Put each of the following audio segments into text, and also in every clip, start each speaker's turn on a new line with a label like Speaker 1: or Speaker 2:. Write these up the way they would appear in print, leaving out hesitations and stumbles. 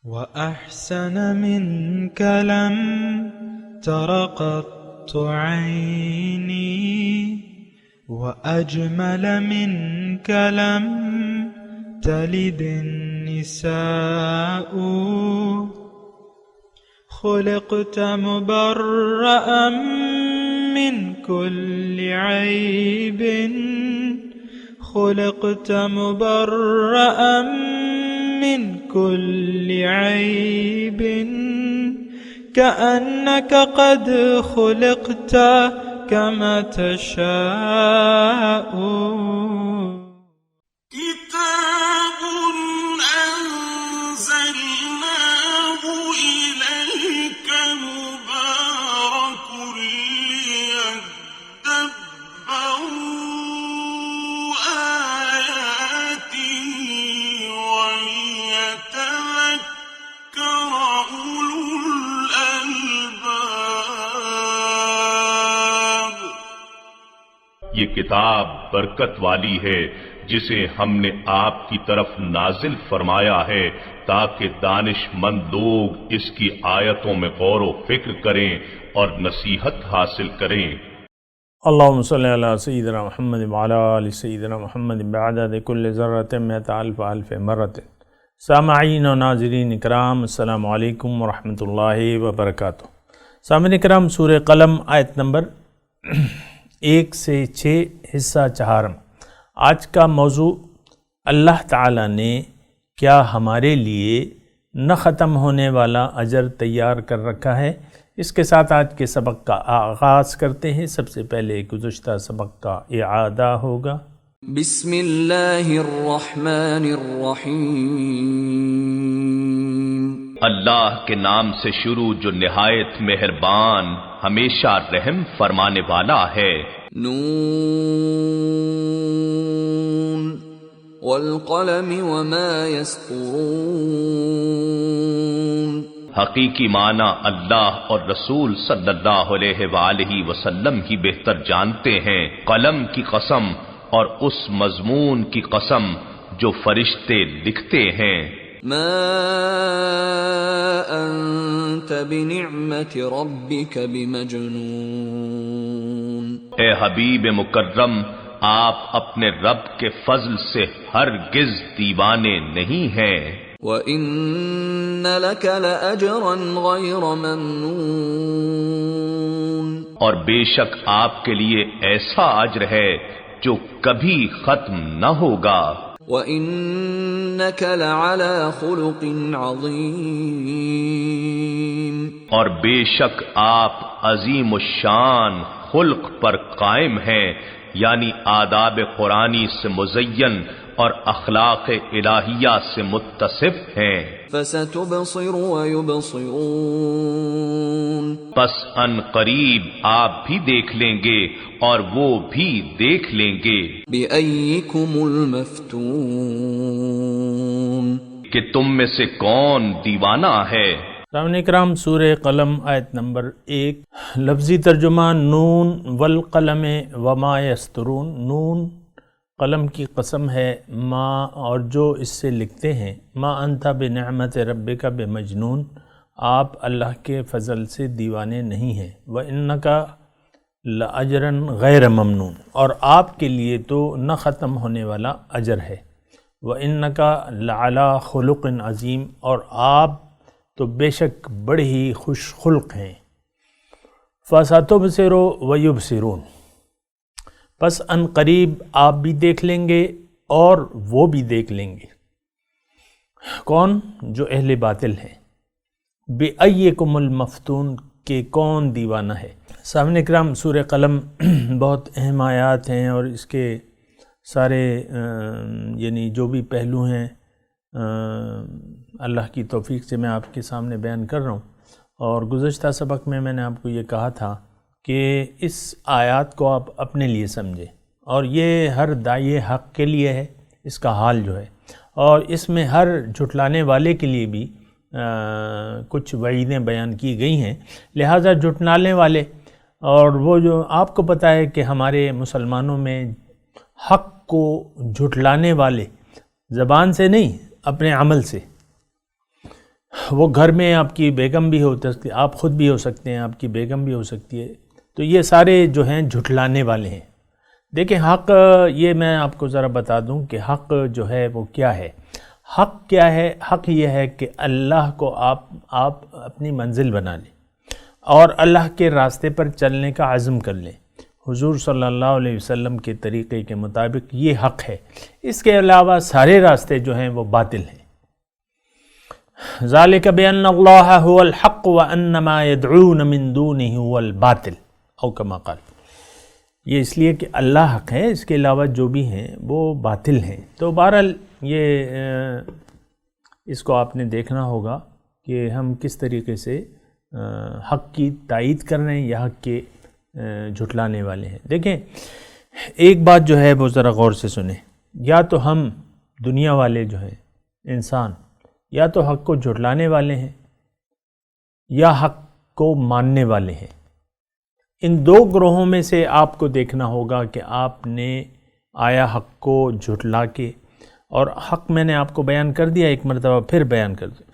Speaker 1: وأحسن منك لم تر قط عيني وأجمل منك لم تلد النساء خلقت مبرأ من كل عيب خلقت مبرأ من كل عيب كأنك قد خلقت كما تشاء
Speaker 2: كتاب أنزلناه إليك مبارك ليدبروا آياته وليتذكر أولو الألباب.
Speaker 3: یہ کتاب برکت والی ہے جسے ہم نے آپ کی طرف نازل فرمایا ہے تاکہ دانش مند لوگ اس کی آیتوں میں غور و فکر کریں اور نصیحت حاصل کریں.
Speaker 4: اللہم صلی علی سیدنا محمد وعلی آل سیدنا محمد بعدد کل ذرۃ مئۃ الف الف مرۃ. سامعین و ناظرین اکرام، السلام علیکم ورحمۃ اللہ وبرکاتہ. سامعین اکرام، سورہ قلم آیت نمبر 1 سے 6 حصہ چہارم. آج کا موضوع اللہ تعالیٰ نے کیا ہمارے لیے نہ ختم ہونے والا اجر تیار کر رکھا ہے. اس کے ساتھ آج کے سبق کا آغاز کرتے ہیں. سب سے پہلے گزشتہ سبق کا اعادہ ہوگا.
Speaker 5: بسم اللہ الرحمن الرحیم.
Speaker 3: اللہ کے نام سے شروع جو نہایت مہربان ہمیشہ رحم فرمانے والا ہے.
Speaker 5: نون والقلم وما يسطرون.
Speaker 3: حقیقی معنی اللہ اور رسول صلی اللہ علیہ وآلہ وسلم ہی بہتر جانتے ہیں. قلم کی قسم اور اس مضمون کی قسم جو فرشتے لکھتے ہیں.
Speaker 5: ما انت بنعمت ربک بمجنون.
Speaker 3: اے حبیب مکرم، آپ اپنے رب کے فضل سے ہرگز دیوانے نہیں ہیں.
Speaker 5: وَإِنَّ لَكَ لَأَجْرًا غَيْرَ مَمْنُونٍ.
Speaker 3: اور بے شک آپ کے لیے ایسا اجر ہے جو کبھی ختم نہ ہوگا.
Speaker 5: وَإِنَّكَ لَعَلَى خُلُقٍ عَظِيمٍ.
Speaker 3: اور بے شک آپ عظیم الشان خلق پر قائم ہیں، یعنی آداب قرآنی سے مزین اور اخلاق الہیہ سے متصف ہیں.
Speaker 5: فَسَتُبْصِرُ وَيُبْصِرُونَ.
Speaker 3: پس ان قریب آپ بھی دیکھ لیں گے اور وہ بھی دیکھ لیں گے.
Speaker 5: بِأَيِّكُمُ الْمَفْتُونُ.
Speaker 3: کہ تم میں سے کون دیوانہ ہے.
Speaker 4: سامعین اکرام، سورہ قلم آیت نمبر 1. لفظی ترجمہ: نون والقلم وما یسطرون. نون قلم کی قسم ہے، ما اور جو اس سے لکھتے ہیں. ما انت بنعمت ربک بمجنون. آپ اللہ کے فضل سے دیوانے نہیں ہیں. وَإِنَّكَ لَأَجْرًا غَيْرَ مَمْنُونٍ. اور آپ کے لیے تو نہ ختم ہونے والا اجر ہے. وَإِنَّكَ لَعَلَى خُلُقٍ عظیم. اور آپ تو بے شک بڑے ہی خوش خلق ہیں. فَسَتُبْصِرُ وَيُبْصِرُونَ. پس ان قریب آپ بھی دیکھ لیں گے اور وہ بھی دیکھ لیں گے. کون؟ جو اہل باطل ہیں. بِأَيِّكُمُ الْمَفْتُونَ. کہ کون دیوانہ ہے. سامعین اکرام، سورہ قلم بہت اہم آیات ہیں اور اس کے سارے یعنی جو بھی پہلو ہیں اللہ کی توفیق سے میں آپ کے سامنے بیان کر رہا ہوں. اور گزشتہ سبق میں نے آپ کو یہ کہا تھا کہ اس آیات کو آپ اپنے لیے سمجھیں، اور یہ ہر داعی حق کے لیے ہے اس کا حال جو ہے، اور اس میں ہر جھٹلانے والے کے لیے بھی کچھ وعیدیں بیان کی گئی ہیں. لہٰذا جھٹلانے والے اور وہ جو آپ کو پتہ ہے کہ ہمارے مسلمانوں میں حق کو جھٹلانے والے زبان سے نہیں اپنے عمل سے، وہ گھر میں آپ کی بیگم بھی ہو سکتی ہے، آپ خود بھی ہو سکتے ہیں، آپ کی بیگم بھی ہو سکتی ہے، تو یہ سارے جو ہیں جھٹلانے والے ہیں۔ دیکھیں حق، یہ میں آپ کو ذرا بتا دوں کہ حق جو ہے وہ کیا ہے۔ حق کیا ہے؟ حق یہ ہے کہ اللہ کو آپ اپنی منزل بنا لیں اور اللہ کے راستے پر چلنے کا عزم کر لیں، حضور صلی اللہ علیہ وسلم کے طریقے کے مطابق، یہ حق ہے۔ اس کے علاوہ سارے راستے جو ہیں وہ باطل ہیں۔ ذالک بأن اللہ هو الحق وأن ما يدعون من دونه هو الباطل او کما قال۔ یہ اس لیے کہ اللہ حق ہے، اس کے علاوہ جو بھی ہیں وہ باطل ہیں۔ تو بہرحال یہ اس کو آپ نے دیکھنا ہوگا کہ ہم کس طریقے سے حق کی تائید کر رہے ہیں یا حق کے جھٹلانے والے ہیں۔ دیکھیں ایک بات جو ہے وہ ذرا غور سے سنیں، یا تو ہم دنیا والے جو ہیں انسان یا تو حق کو جھٹلانے والے ہیں یا حق کو ماننے والے ہیں۔ ان دو گروہوں میں سے آپ کو دیکھنا ہوگا کہ آپ نے آیا حق کو جھٹلا کے، اور حق میں نے آپ کو بیان کر دیا، ایک مرتبہ پھر بیان کر دیا۔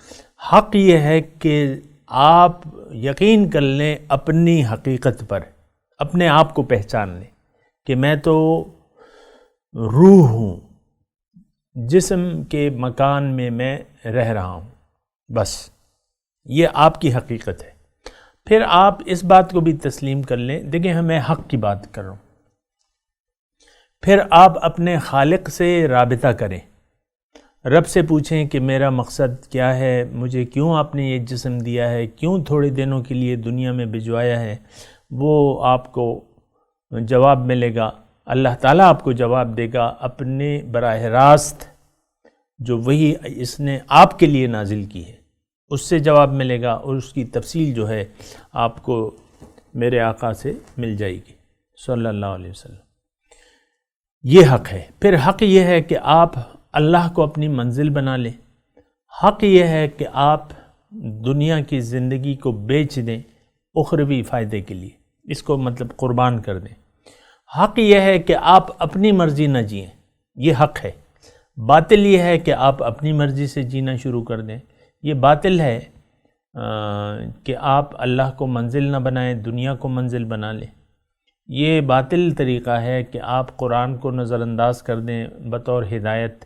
Speaker 4: حق یہ ہے کہ آپ یقین کر لیں اپنی حقیقت پر، اپنے آپ کو پہچان لیں کہ میں تو روح ہوں، جسم کے مکان میں میں رہ رہا ہوں، بس یہ آپ کی حقیقت ہے۔ پھر آپ اس بات کو بھی تسلیم کر لیں، دیکھیں میں حق کی بات کر رہا ہوں، پھر آپ اپنے خالق سے رابطہ کریں، رب سے پوچھیں کہ میرا مقصد کیا ہے، مجھے کیوں آپ نے یہ جسم دیا ہے، کیوں تھوڑے دنوں کے لیے دنیا میں بھجوایا ہے۔ وہ آپ کو جواب ملے گا، اللہ تعالیٰ آپ کو جواب دے گا اپنے براہ راست، جو وہی اس نے آپ کے لیے نازل کی ہے اس سے جواب ملے گا، اور اس کی تفصیل جو ہے آپ کو میرے آقا سے مل جائے گی صلی اللہ علیہ وسلم۔ یہ حق ہے۔ پھر حق یہ ہے کہ آپ اللہ کو اپنی منزل بنا لیں۔ حق یہ ہے کہ آپ دنیا کی زندگی کو بیچ دیں اخروی فائدے کے لیے، اس کو مطلب قربان کر دیں۔ حق یہ ہے کہ آپ اپنی مرضی نہ جئیں، یہ حق ہے۔ باطل یہ ہے کہ آپ اپنی مرضی سے جینا شروع کر دیں، یہ باطل ہے کہ آپ اللہ کو منزل نہ بنائیں، دنیا کو منزل بنا لیں۔ یہ باطل طریقہ ہے کہ آپ قرآن کو نظر انداز کر دیں بطور ہدایت۔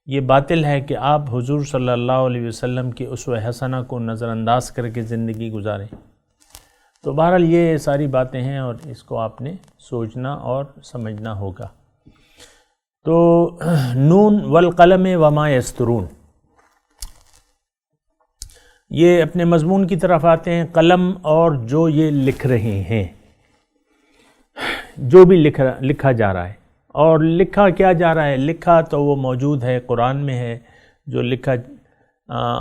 Speaker 4: یہ باطل ہے کہ آپ حضور صلی اللہ علیہ وسلم کی اسوہ حسنہ کو نظر انداز کر کے زندگی گزاریں۔ تو بہرحال یہ ساری باتیں ہیں اور اس کو آپ نے سوچنا اور سمجھنا ہوگا۔ تو نون والقلم وما یسطرون، یہ اپنے مضمون کی طرف آتے ہیں۔ قلم اور جو یہ لکھ رہے ہیں، جو بھی لکھا جا رہا ہے، اور لکھا کیا جا رہا ہے، لکھا تو وہ موجود ہے قرآن میں ہے، جو لکھا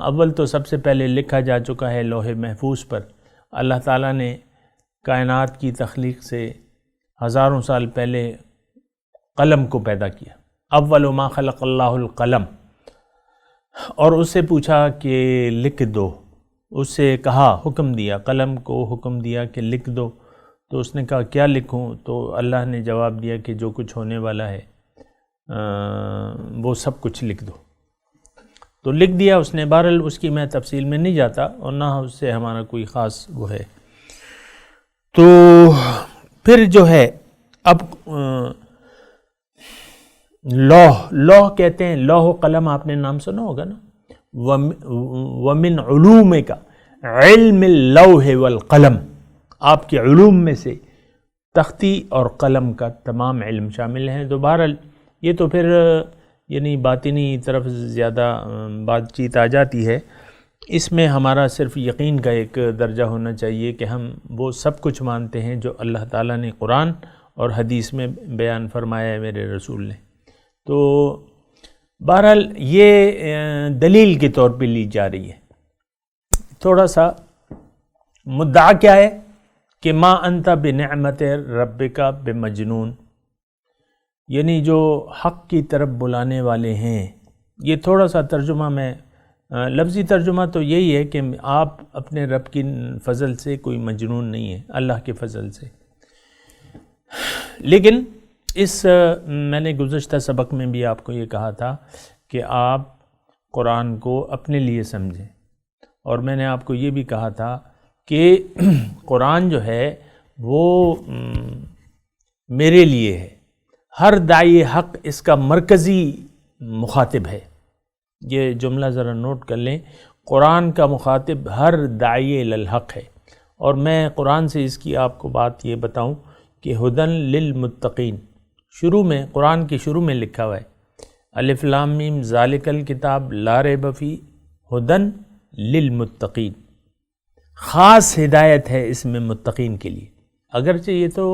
Speaker 4: اول تو سب سے پہلے لکھا جا چکا ہے لوح محفوظ پر۔ اللہ تعالیٰ نے کائنات کی تخلیق سے ہزاروں سال پہلے قلم کو پیدا کیا، اول ما خلق اللہ القلم، اور اس سے پوچھا کہ لکھ دو، اس سے کہا، حکم دیا، قلم کو حکم دیا کہ لکھ دو، تو اس نے کہا کیا لکھوں؟ تو اللہ نے جواب دیا کہ جو کچھ ہونے والا ہے وہ سب کچھ لکھ دو۔ تو لکھ دیا اس نے۔ بہرحال اس کی میں تفصیل میں نہیں جاتا اور نہ اس سے ہمارا کوئی خاص وہ ہے۔ تو پھر جو ہے اب لوح کہتے ہیں، لوح و قلم آپ نے نام سنا ہوگا نا، وَمِنْ عُلُومِكَ عِلْمِ اللَّوْحِ وَالْقَلَمِ، آپ کے علوم میں سے تختی اور قلم کا تمام علم شامل ہیں۔ تو بہرحال یہ تو پھر یعنی باطنی طرف زیادہ بات چیت آ جاتی ہے، اس میں ہمارا صرف یقین کا ایک درجہ ہونا چاہیے کہ ہم وہ سب کچھ مانتے ہیں جو اللہ تعالیٰ نے قرآن اور حدیث میں بیان فرمایا ہے میرے رسول نے۔ تو بہرحال یہ دلیل کے طور پہ لی جا رہی ہے۔ تھوڑا سا مدعا کیا ہے کہ ما انت بنعمت ربک بمجنون، یعنی جو حق کی طرف بلانے والے ہیں۔ یہ تھوڑا سا ترجمہ میں لفظی ترجمہ تو یہی ہے کہ آپ اپنے رب کی فضل سے کوئی مجنون نہیں ہے، اللہ کے فضل سے۔ لیکن اس میں نے گزشتہ سبق میں بھی آپ کو یہ کہا تھا کہ آپ قرآن کو اپنے لیے سمجھیں، اور میں نے آپ کو یہ بھی کہا تھا کہ قرآن جو ہے وہ میرے لیے ہے، ہر داعی حق اس کا مرکزی مخاطب ہے۔ یہ جملہ ذرا نوٹ کر لیں، قرآن کا مخاطب ہر داعی الحق ہے۔ اور میں قرآن سے اس کی آپ کو بات یہ بتاؤں کہ ہدن للمتقین، شروع میں قرآن کے شروع میں لکھا ہوا ہے الف لام میم ذالک الکتاب لا ریب فیہ ہدن للمتقین، خاص ہدایت ہے اس میں متقین کے لیے۔ اگرچہ یہ تو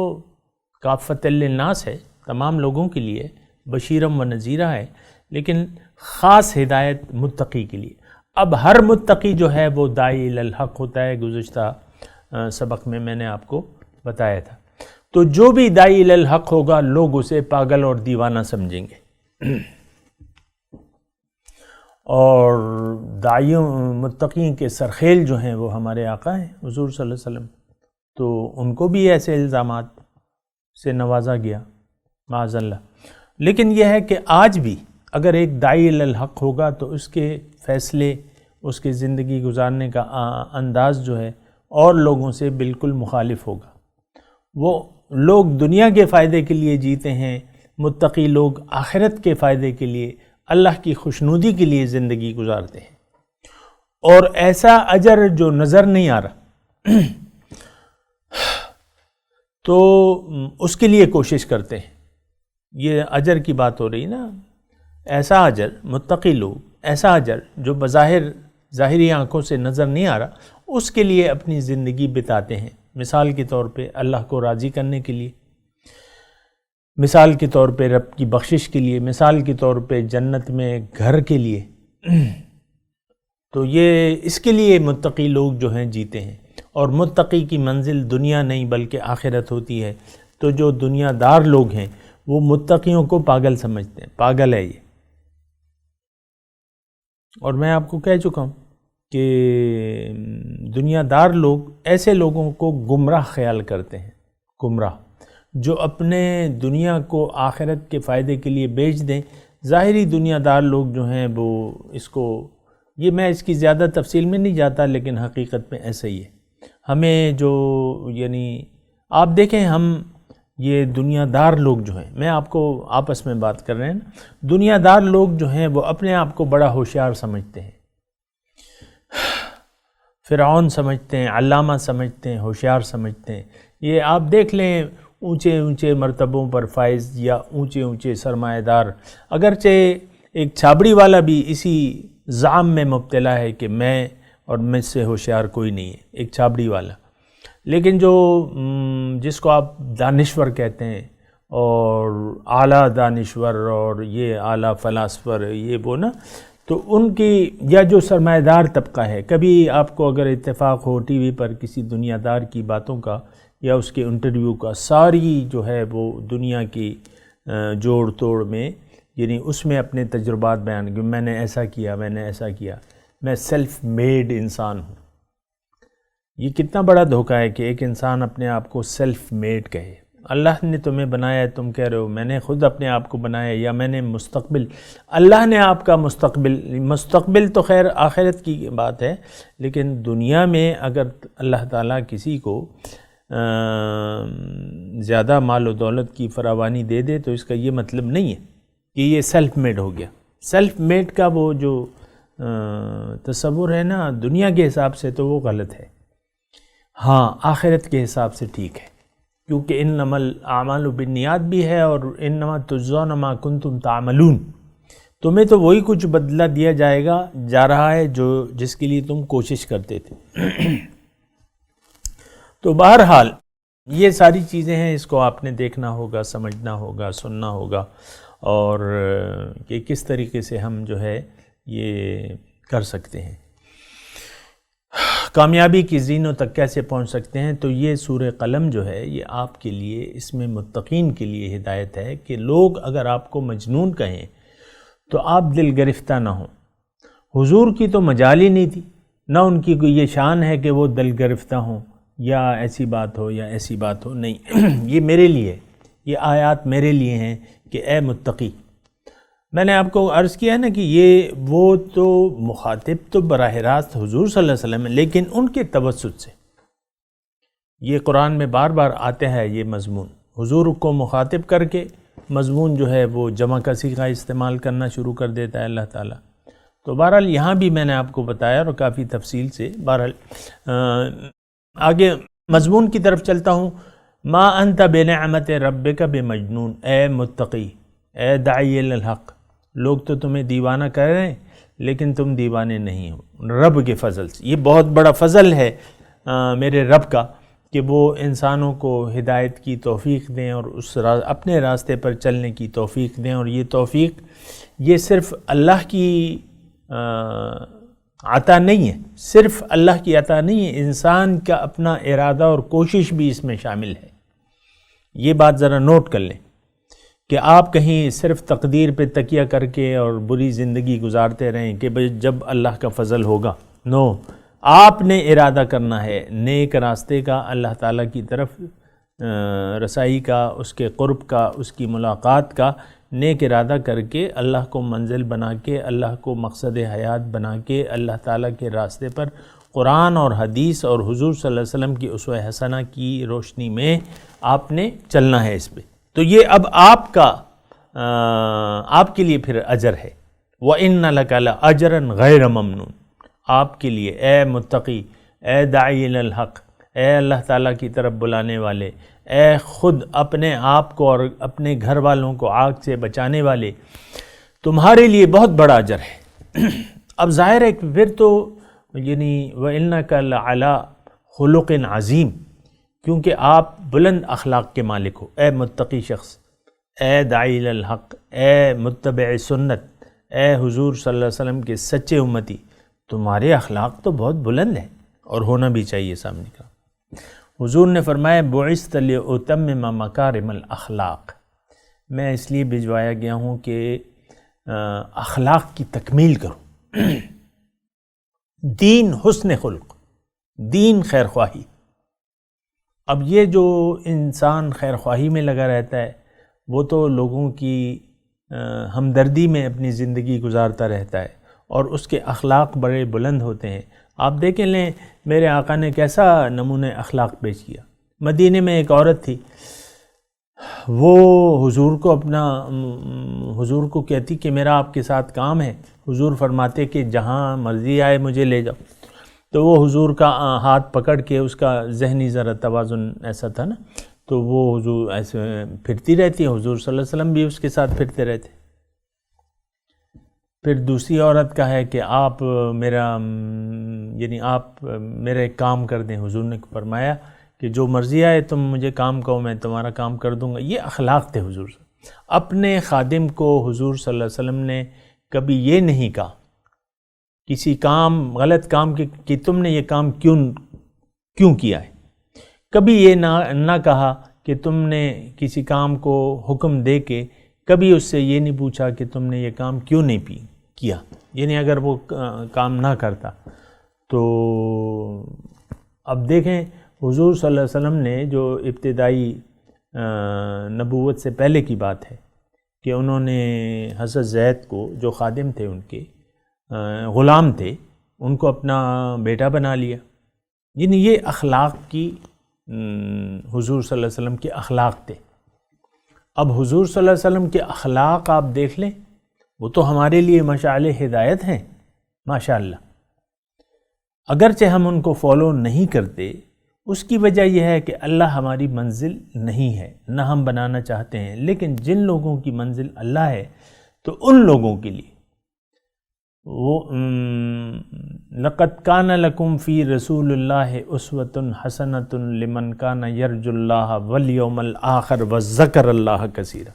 Speaker 4: کافۃ للناس ہے، تمام لوگوں کے لیے بشیرم و نذیرہ ہے، لیکن خاص ہدایت متقی کے لیے۔ اب ہر متقی جو ہے وہ داعی الحق ہوتا ہے، گزشتہ سبق میں نے آپ کو بتایا تھا۔ تو جو بھی داعی الحق ہوگا لوگ اسے پاگل اور دیوانہ سمجھیں گے، اور داعیوں متقین کے سرخیل جو ہیں وہ ہمارے آقا ہیں حضور صلی اللہ علیہ وسلم، تو ان کو بھی ایسے الزامات سے نوازا گیا معاذ اللہ۔ لیکن یہ ہے کہ آج بھی اگر ایک داعی الحق ہوگا تو اس کے فیصلے، اس کے زندگی گزارنے کا انداز جو ہے اور لوگوں سے بالکل مخالف ہوگا۔ وہ لوگ دنیا کے فائدے کے لیے جیتے ہیں، متقی لوگ آخرت کے فائدے کے لیے، اللہ کی خوشنودی کے لیے زندگی گزارتے ہیں، اور ایسا اجر جو نظر نہیں آ رہا تو اس کے لیے کوشش کرتے ہیں۔ یہ اجر کی بات ہو رہی نا، ایسا اجر، متقی لوگ ایسا اجر جو بظاہر ظاہری آنکھوں سے نظر نہیں آ رہا، اس کے لیے اپنی زندگی بتاتے ہیں۔ مثال کے طور پہ اللہ کو راضی کرنے کے لیے، مثال کے طور پہ رب کی بخشش کے لیے، مثال کے طور پہ جنت میں گھر کے لیے۔ تو یہ اس کے لیے متقی لوگ جو ہیں جیتے ہیں، اور متقی کی منزل دنیا نہیں بلکہ آخرت ہوتی ہے۔ تو جو دنیا دار لوگ ہیں وہ متقیوں کو پاگل سمجھتے ہیں، پاگل ہے یہ۔ اور میں آپ کو کہہ چکا ہوں کہ دنیا دار لوگ ایسے لوگوں کو گمراہ خیال کرتے ہیں، گمراہ، جو اپنے دنیا کو آخرت کے فائدے کے لیے بیچ دیں۔ ظاہری دنیا دار لوگ جو ہیں وہ اس کو، یہ میں اس کی زیادہ تفصیل میں نہیں جاتا، لیکن حقیقت میں ایسا ہی ہے۔ ہمیں جو یعنی آپ دیکھیں، ہم یہ دنیا دار لوگ جو ہیں، میں آپ کو آپس میں بات کر رہے ہیں، دنیا دار لوگ جو ہیں وہ اپنے آپ کو بڑا ہوشیار سمجھتے ہیں، فرعون سمجھتے ہیں، علامہ سمجھتے ہیں، ہوشیار سمجھتے ہیں۔ یہ آپ دیکھ لیں اونچے اونچے مرتبوں پر فائز یا اونچے اونچے سرمایہ دار، اگرچہ ایک چھابڑی والا بھی اسی زعم میں مبتلا ہے کہ میں اور مجھ سے ہوشیار کوئی نہیں ہے، ایک چھابڑی والا۔ لیکن جو جس کو آپ دانشور کہتے ہیں، اور اعلیٰ دانشور اور یہ اعلیٰ فلاسفر، یہ وہ نا، تو ان کی یا جو سرمایہ دار طبقہ ہے، کبھی آپ کو اگر اتفاق ہو ٹی وی پر کسی دنیا دار کی باتوں کا یا اس کے انٹرویو کا، ساری جو ہے وہ دنیا کی جوڑ توڑ میں، یعنی اس میں اپنے تجربات بیان کہ میں نے ایسا کیا، میں نے ایسا کیا، میں سیلف میڈ انسان ہوں۔ یہ کتنا بڑا دھوکہ ہے کہ ایک انسان اپنے آپ کو سیلف میڈ کہے۔ اللہ نے تمہیں بنایا ہے، تم کہہ رہے ہو میں نے خود اپنے آپ کو بنایا، یا میں نے مستقبل، اللہ نے آپ کا مستقبل تو خیر آخرت کی بات ہے، لیکن دنیا میں اگر اللہ تعالیٰ کسی کو زیادہ مال و دولت کی فراوانی دے دے تو اس کا یہ مطلب نہیں ہے کہ یہ سیلف میڈ ہو گیا۔ سیلف میڈ کا وہ جو تصور ہے نا دنیا کے حساب سے، تو وہ غلط ہے۔ ہاں آخرت کے حساب سے ٹھیک ہے، کیونکہ انما الاعمال بالنیات بھی ہے، اور انما تجزون ما کنتم تعملون، تمہیں تو وہی کچھ بدلہ دیا جا رہا ہے جس کے لیے تم کوشش کرتے تھے۔ تو بہرحال یہ ساری چیزیں ہیں، اس کو آپ نے دیکھنا ہوگا، سمجھنا ہوگا، سننا ہوگا، اور کہ کس طریقے سے ہم جو ہے یہ کر سکتے ہیں، کامیابی کی زینوں تک کیسے پہنچ سکتے ہیں۔ تو یہ سورہ قلم جو ہے یہ آپ کے لیے، اس میں متقین کے لیے ہدایت ہے کہ لوگ اگر آپ کو مجنون کہیں تو آپ دل گرفتہ نہ ہوں۔ حضور کی تو مجال ہی نہیں تھی، نہ ان کی کوئی یہ شان ہے کہ وہ دل گرفتہ ہوں، یا ایسی بات ہو یا ایسی بات ہو، نہیں۔ یہ میرے لیے، یہ آیات میرے لیے ہیں کہ اے متقی، میں نے آپ کو عرض کیا ہے نا کہ یہ وہ تو مخاطب تو براہ راست حضور صلی اللہ علیہ وسلم ہے، لیکن ان کے توسط سے یہ قرآن میں بار بار آتے ہیں یہ مضمون، حضور کو مخاطب کر کے مضمون جو ہے وہ جمع کا صیغہ استعمال کرنا شروع کر دیتا ہے اللہ تعالیٰ۔ تو بہرحال یہاں بھی میں نے آپ کو بتایا اور کافی تفصیل سے۔ بہرحال آگے مضمون کی طرف چلتا ہوں۔ ما انت بنعمت ربک بمجنون، اے متقی، اے داعی الحق، لوگ تو تمہیں دیوانہ کہہ رہے ہیں لیکن تم دیوانے نہیں ہو رب کے فضل سے۔ یہ بہت بڑا فضل ہے میرے رب کا کہ وہ انسانوں کو ہدایت کی توفیق دیں اور اس اپنے راستے پر چلنے کی توفیق دیں، اور یہ توفیق یہ صرف اللہ کی عطا نہیں ہے، صرف اللہ کی عطا نہیں ہے، انسان کا اپنا ارادہ اور کوشش بھی اس میں شامل ہے۔ یہ بات ذرا نوٹ کر لیں کہ آپ کہیں صرف تقدیر پہ تکیہ کر کے اور بری زندگی گزارتے رہیں کہ بھئی جب اللہ کا فضل ہوگا، نو، آپ نے ارادہ کرنا ہے نیک راستے کا، اللہ تعالیٰ کی طرف رسائی کا، اس کے قرب کا، اس کی ملاقات کا نیک ارادہ کر کے اللہ کو منزل بنا کے، اللہ کو مقصد حیات بنا کے، اللہ تعالیٰ کے راستے پر قرآن اور حدیث اور حضور صلی اللہ علیہ وسلم کی اسوہ حسنہ کی روشنی میں آپ نے چلنا ہے اس پہ۔ تو یہ اب آپ کا آپ کے لیے پھر اجر ہے۔ وَإِنَّ لَكَ لَأَجْرًا غَيْرَ مَمْنُونٍ، آپ کے لیے اے متقی، اے داعی الحق، اے اللہ تعالیٰ کی طرف بلانے والے، اے خود اپنے آپ کو اور اپنے گھر والوں کو آگ سے بچانے والے، تمہارے لیے بہت بڑا اجر ہے۔ اب ظاہر ہے کہ پھر تو یعنی وَإِنَّكَ لَعَلَىٰ خُلُقٍ عَظِيمٍ، کیونکہ آپ بلند اخلاق کے مالک ہو، اے متقی شخص، اے داعی الحق، اے متبع سنت، اے حضور صلی اللہ علیہ وسلم کے سچے امتی، تمہارے اخلاق تو بہت بلند ہیں اور ہونا بھی چاہیے سامنے کا۔ حضور نے فرمایا بعثت لأتمم مکارم الاخلاق، میں اس لیے بھجوایا گیا ہوں کہ اخلاق کی تکمیل کروں۔ دین حسن خلق، دین خیر خواہی۔ اب یہ جو انسان خیر خواہی میں لگا رہتا ہے وہ تو لوگوں کی ہمدردی میں اپنی زندگی گزارتا رہتا ہے اور اس کے اخلاق بڑے بلند ہوتے ہیں۔ آپ دیکھیں لیں میرے آقا نے کیسا نمونہ اخلاق پیش کیا۔ مدینے میں ایک عورت تھی، وہ حضور کو کہتی کہ میرا آپ کے ساتھ کام ہے، حضور فرماتے کہ جہاں مرضی آئے مجھے لے جاؤ، تو وہ حضور کا ہاتھ پکڑ کے، اس کا ذہنی ذرا توازن ایسا تھا نا، تو وہ حضور ایسے پھرتی رہتی ہے، حضور صلی اللہ علیہ وسلم بھی اس کے ساتھ پھرتے رہتے۔ پھر دوسری عورت کا ہے کہ آپ میرا ایک کام کر دیں، حضور نے فرمایا کہ جو مرضی آئے تم مجھے کام کہو، میں تمہارا کام کر دوں گا۔ یہ اخلاق تھے حضور سے۔ اپنے خادم کو حضور صلی اللہ علیہ وسلم نے کبھی یہ نہیں کہا کسی غلط کام کہ تم نے یہ کام کیوں کیا ہے، کبھی یہ نہ کہا کہ تم نے کسی کام کو حکم دے کے کبھی اس سے یہ نہیں پوچھا کہ تم نے یہ کام کیوں نہیں کیا، یعنی اگر وہ کام نہ کرتا تو اب دیکھیں حضور صلی اللہ علیہ وسلم نے جو ابتدائی نبوت سے پہلے کی بات ہے کہ انہوں نے حضرت زید کو، جو خادم تھے ان کے غلام تھے، ان کو اپنا بیٹا بنا لیا۔ یعنی یہ اخلاق کی حضور صلی اللہ علیہ وسلم کے اخلاق تھے۔ اب حضور صلی اللہ علیہ وسلم کے اخلاق آپ دیکھ لیں، وہ تو ہمارے لیے مشعل ہدایت ہیں ماشاءاللہ۔ اگرچہ ہم ان کو فالو نہیں کرتے، اس کی وجہ یہ ہے کہ اللہ ہماری منزل نہیں ہے، نہ ہم بنانا چاہتے ہیں، لیکن جن لوگوں کی منزل اللہ ہے تو ان لوگوں کے لیے وہ لَقَدْ كَانَ لَكُمْ فِي رَسُولِ اللَّهِ أُسْوَةٌ حَسَنَةٌ لِمَنْ كَانَ يَرْجُو اللَّهَ وَالْيَوْمَ الْآخِرَ وَذَّكَرَ اللَّهَ كَثِيرًا،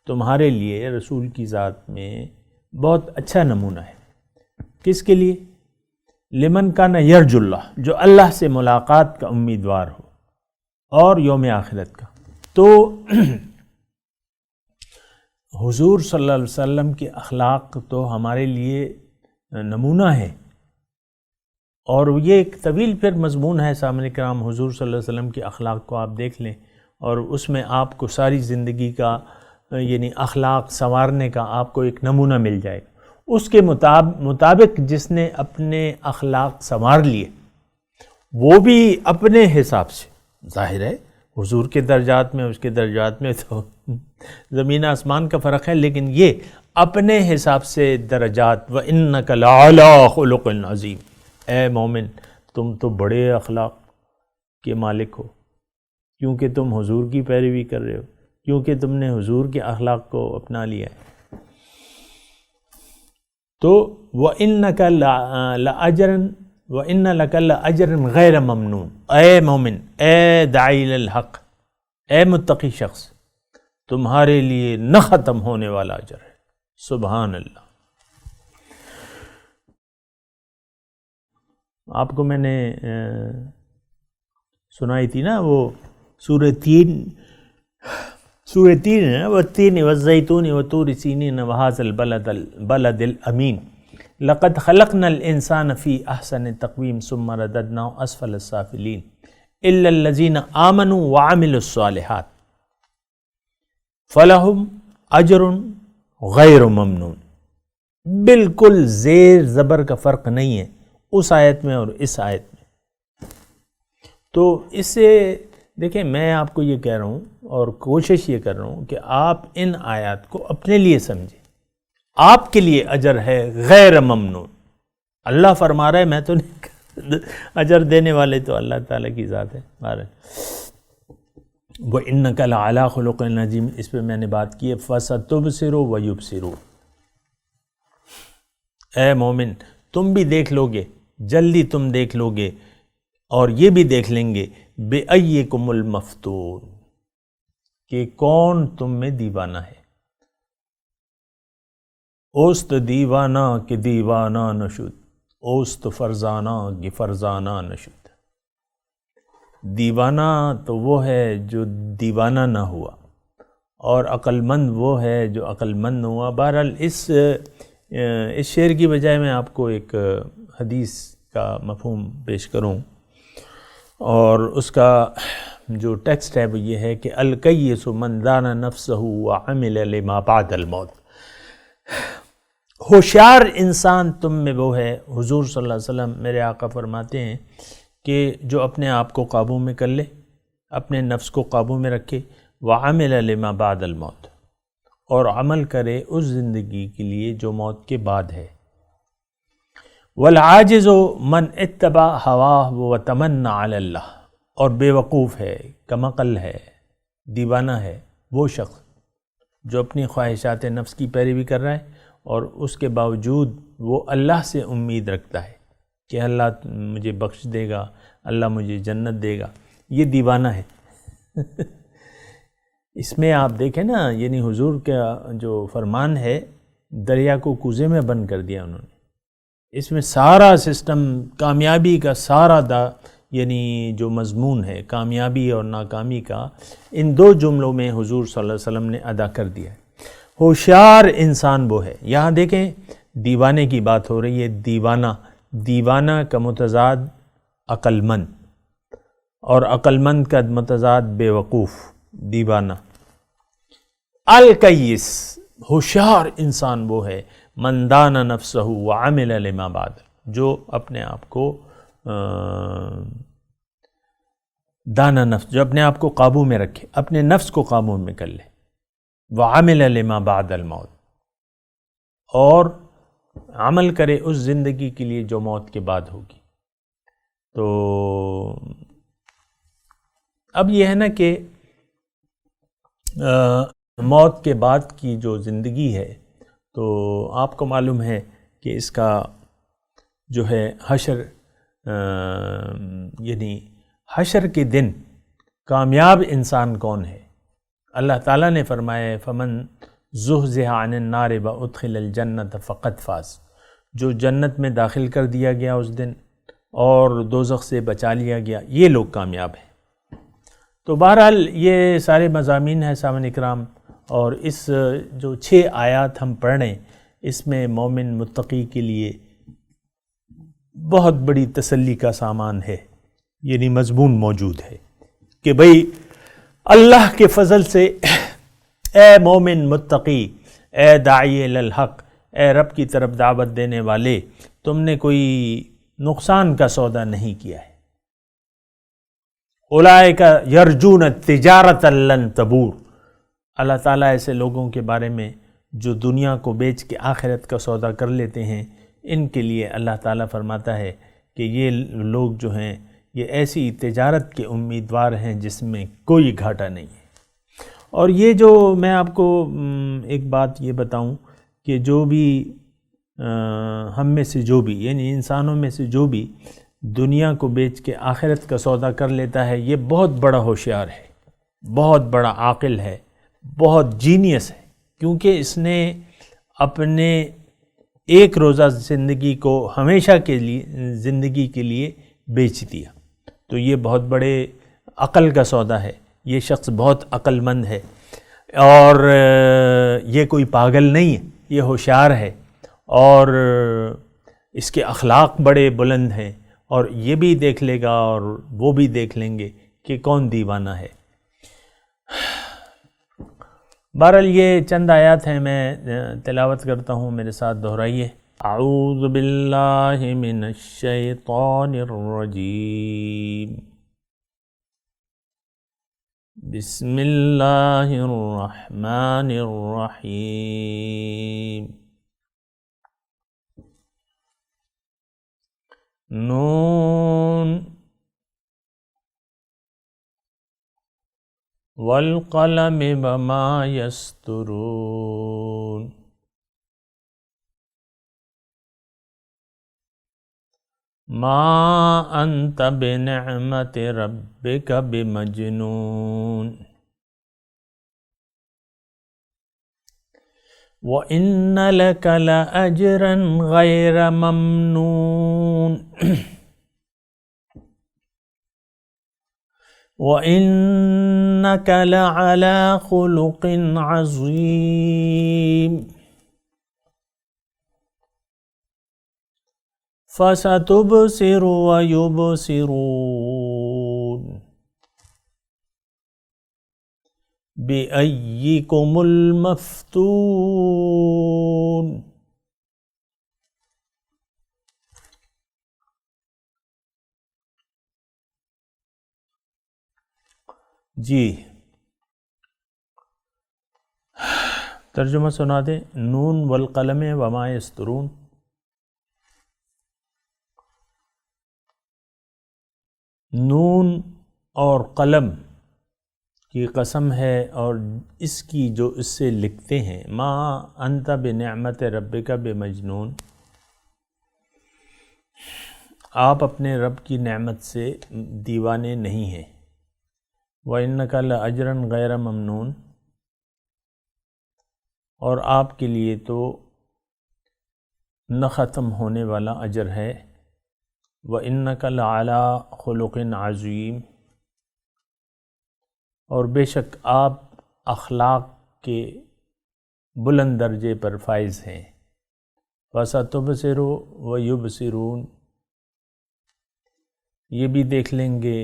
Speaker 4: تمہارے لیے رسول کی ذات میں بہت اچھا نمونہ ہے۔ کس کے لیے؟ لمن کان یرجو اللہ، جو اللہ سے ملاقات کا امیدوار ہو اور یوم آخرت کا۔ تو حضور صلی اللہ علیہ وسلم کے اخلاق تو ہمارے لیے نمونہ ہے، اور یہ ایک طویل پھر مضمون ہے سامعین کرام۔ حضور صلی اللہ علیہ وسلم کے اخلاق کو آپ دیکھ لیں اور اس میں آپ کو ساری زندگی کا یعنی اخلاق سنوارنے کا آپ کو ایک نمونہ مل جائے گا. اس کے مطابق جس نے اپنے اخلاق سنوار لیے وہ بھی اپنے حساب سے، ظاہر ہے حضور کے درجات میں اس کے درجات میں تو زمین آسمان کا فرق ہے، لیکن یہ اپنے حساب سے درجات. وَإِنَّكَ لَعَلَىٰ خُلُقٍ عَظِيمٍ، اے مومن تم تو بڑے اخلاق کے مالک ہو، کیونکہ تم حضور کی پیروی کر رہے ہو، کیونکہ تم نے حضور کے اخلاق کو اپنا لیا ہے. تو وَإِنَّكَ لَأَجْرًا وَإِنَّ لَكَ لَأَجْرًا غَيْرَ مَمْنُونٍ، اے مومن، اے داعی الحق، اے متقی شخص، تمہارے لیے نہ ختم ہونے والا اجر ہے. سبحان اللہ. آپ کو میں نے سنائی تھی نا وہ سورہ تین ہے، وہ تین والزیتون وطور سینین وہذا البلد الامین لقد خلقنا الانسان فی احسن تقویم ثم رددناه اسفل السافلین الا الذین آمنوا وعملوا الصالحات فلہم اجر غیر ممنون. بالکل زیر زبر کا فرق نہیں ہے اس آیت میں اور اس آیت میں. تو اس سے دیکھیں میں آپ کو یہ کہہ رہا ہوں اور کوشش یہ کر رہا ہوں کہ آپ ان آیات کو اپنے لیے سمجھیں. آپ کے لیے اجر ہے غیر ممنون. اللہ فرما رہا ہے، میں تو نہیں، اجر دینے والے تو اللہ تعالیٰ کی ذات ہے. وَإِنَّكَ لَعَلَىٰ خُلُقٍ عَظِيمٍ، اس پہ میں نے بات کی ہے. فَسَتُبْصِرُ وَيُبْصِرُونَ، اے مومن تم بھی دیکھ لو گے، جلدی تم دیکھ لو گے اور یہ بھی دیکھ لیں گے بِأَيِّكُمُ الْمَفْتُونُ، کہ کون تم میں دیوانہ ہے. اوست دیوانہ کہ دیوانہ نشد، اوست فرزانہ کہ فرزانہ نشد. دیوانہ تو وہ ہے جو دیوانہ نہ ہوا، اور عقل مند وہ ہے جو عقل مند نہ ہوا. بہرحال اس شعر کی بجائے میں آپ کو ایک حدیث کا مفہوم پیش کروں، اور اس کا جو ٹیکسٹ ہے وہ یہ ہے کہ الکیس من دان نفسہ وعمل لما بعد الموت. ہوشیار انسان تم میں وہ ہے، حضور صلی اللہ علیہ وسلم میرے آقا فرماتے ہیں کہ جو اپنے آپ کو قابو میں کر لے، اپنے نفس کو قابو میں رکھے، وعمل لما بعد الموت، اور عمل کرے اس زندگی کے لیے جو موت کے بعد ہے. والعاجز من اتبع ہواہ وتمنى علی اللہ، اور بے وقوف ہے، کمعقل ہے، دیوانہ ہے وہ شخص جو اپنی خواہشات نفس کی پیروی کر رہا ہے اور اس کے باوجود وہ اللہ سے امید رکھتا ہے کہ اللہ مجھے بخش دے گا، اللہ مجھے جنت دے گا. یہ دیوانہ ہے. اس میں آپ دیکھیں نا، یعنی حضور کا جو فرمان ہے دریا کو کوزے میں بند کر دیا انہوں نے. اس میں سارا سسٹم کامیابی کا سارا یعنی جو مضمون ہے کامیابی اور ناکامی کا، ان دو جملوں میں حضور صلی اللہ علیہ وسلم نے ادا کر دیا ہے. ہوشیار انسان وہ ہے. یہاں دیکھیں دیوانے کی بات ہو رہی ہے. دیوانہ کا متضاد عقل مند، اور عقل مند کا متضاد بے وقوف، دیوانہ. الکیس ہوشیار انسان وہ ہے من دان نفسہ وعمل لما بعد، جو اپنے آپ کو دانا نفس، جو اپنے آپ کو قابو میں رکھے، اپنے نفس کو قابو میں کر لے. وعمل لما بعد الموت، اور عمل کرے اس زندگی کے لیے جو موت کے بعد ہوگی. تو اب یہ ہے نا کہ موت کے بعد کی جو زندگی ہے، تو آپ کو معلوم ہے کہ اس کا جو ہے حشر، یعنی حشر کے دن کامیاب انسان کون ہے؟ اللہ تعالیٰ نے فرمایا فمن زحزح عن النار وادخل الجنۃ فقد فاز، جو جنت میں داخل کر دیا گیا اس دن اور دوزخ سے بچا لیا گیا، یہ لوگ کامیاب ہیں. تو بہرحال یہ سارے مضامین ہیں سامعین اکرام، اور اس جو 6 آیات ہم پڑھ رہے ہیں اس میں مومن متقی کے لیے بہت بڑی تسلی کا سامان ہے، یعنی مضمون موجود ہے کہ بھئی اللہ کے فضل سے اے مومن متقی، اے داعی الحق، اے رب کی طرف دعوت دینے والے، تم نے کوئی نقصان کا سودا نہیں کیا ہے۔ اولئک یرجون تجارۃ لن تبور، اللہ تعالیٰ ایسے لوگوں کے بارے میں جو دنیا کو بیچ کے آخرت کا سودا کر لیتے ہیں، ان کے لیے اللہ تعالیٰ فرماتا ہے کہ یہ لوگ جو ہیں یہ ایسی تجارت کے امیدوار ہیں جس میں کوئی گھاٹا نہیں ہے۔ اور یہ جو میں آپ کو ایک بات یہ بتاؤں کہ جو بھی ہم میں سے جو بھی یعنی انسانوں میں سے جو بھی دنیا کو بیچ کے آخرت کا سودا کر لیتا ہے، یہ بہت بڑا ہوشیار ہے، بہت بڑا عاقل ہے، بہت جینیس ہے، کیونکہ اس نے اپنے ایک روزہ زندگی کو ہمیشہ کے لیے زندگی کے لیے بیچ دیا۔ تو یہ بہت بڑے عقل کا سودا ہے، یہ شخص بہت عقل مند ہے، اور یہ کوئی پاگل نہیں ہے، یہ ہوشیار ہے، اور اس کے اخلاق بڑے بلند ہیں، اور یہ بھی دیکھ لے گا اور وہ بھی دیکھ لیں گے کہ کون دیوانہ ہے۔ بہرحال یہ چند آیات ہیں، میں تلاوت کرتا ہوں، میرے ساتھ دہرائیے۔ اعوذ باللہ من الشیطان الرجیم، بسم اللہ الرحمن الرحیم، نون والقلم وما یسطرون، ما انت بنعمت ربک بمجنون، وَإِنَّ لَكَ لَأَجْرًا غَيْرَ مَمْنُونٍ، وَإِنَّكَ لَعَلَى خُلُقٍ عَظِيمٍ، فَسَتُبْصِرُ وَيُبْصِرُونَ، بِأَيِّكُمُ الْمَفْتُونُ، جی ترجمہ سنا دیں۔ نون والقلم وما یسطرون، نون اور قلم کی قسم ہے اور اس کی جو اس سے لکھتے ہیں، ما انت بنعمت ربک بمجنون، آپ اپنے رب کی نعمت سے دیوانے نہیں ہیں، وَإِنَّكَ لَأَجْرًا غَيْرَ مَمْنُونٍ، اور آپ کے لیے تو نہ ختم ہونے والا اجر ہے، وَإِنَّكَ لَعَلَى خُلُقٍ عَظِيمٍ، اور بے شک آپ اخلاق کے بلند درجے پر فائز ہیں، وَسَتُبْصِرُ وَيُبْصِرُونَ، یہ بھی دیکھ لیں گے،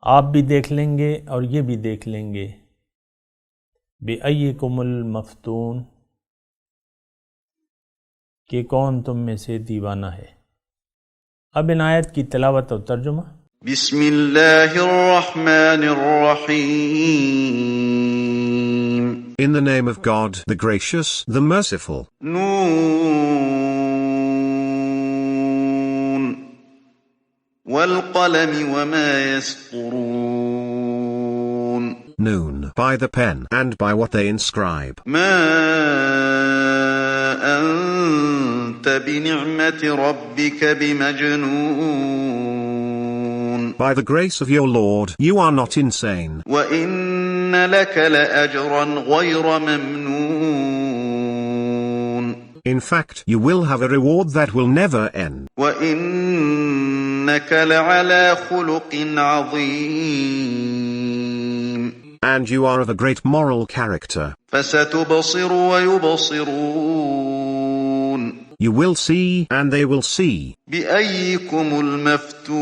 Speaker 4: آپ بھی دیکھ لیں گے اور یہ بھی دیکھ لیں گے، بِأَيِّكُمُ الْمَفْتُونَ، کہ کون تم میں سے دیوانہ ہے۔ اب ان آیت کی تلاوت اور ترجمہ۔
Speaker 6: بسم اللہ الرحمن الرحیم،
Speaker 7: In the name of God, the gracious, the merciful.
Speaker 6: نون والقلم وما يسطرون،
Speaker 7: Noon, by the pen, and by what they inscribe.
Speaker 6: ما أنت بنعمة ربك بمجنون،
Speaker 7: By the grace of your Lord, you are not insane.
Speaker 6: وَإِنَّ لَكَ لَأَجْرًا غَيْرَ مَمْنُونٍ،
Speaker 7: In fact, you will have a reward that will never end.
Speaker 6: وَإِنَّكَ لَعَلَى خُلُقٍ عَظِيمٍ،
Speaker 7: And you are of a great moral character.
Speaker 6: فَسَتُبْصِرُ وَيُبْصِرُونَ،
Speaker 7: You will see, and they will see.
Speaker 6: بِأَيِّكُمُ الْمَفْتُونَ،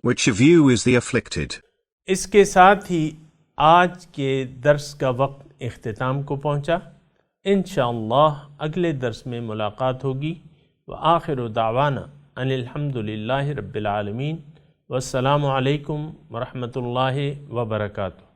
Speaker 7: Which of you is the afflicted?
Speaker 4: اس کے ساتھ ہی آج کے درس کا وقت اختتام کو پہنچا۔ انشاءاللہ اگلے درس میں ملاقات ہوگی۔ وآخر دعوانا ان الحمدللہ رب العالمین، والسلام علیکم ورحمۃ اللہ وبرکاتہ۔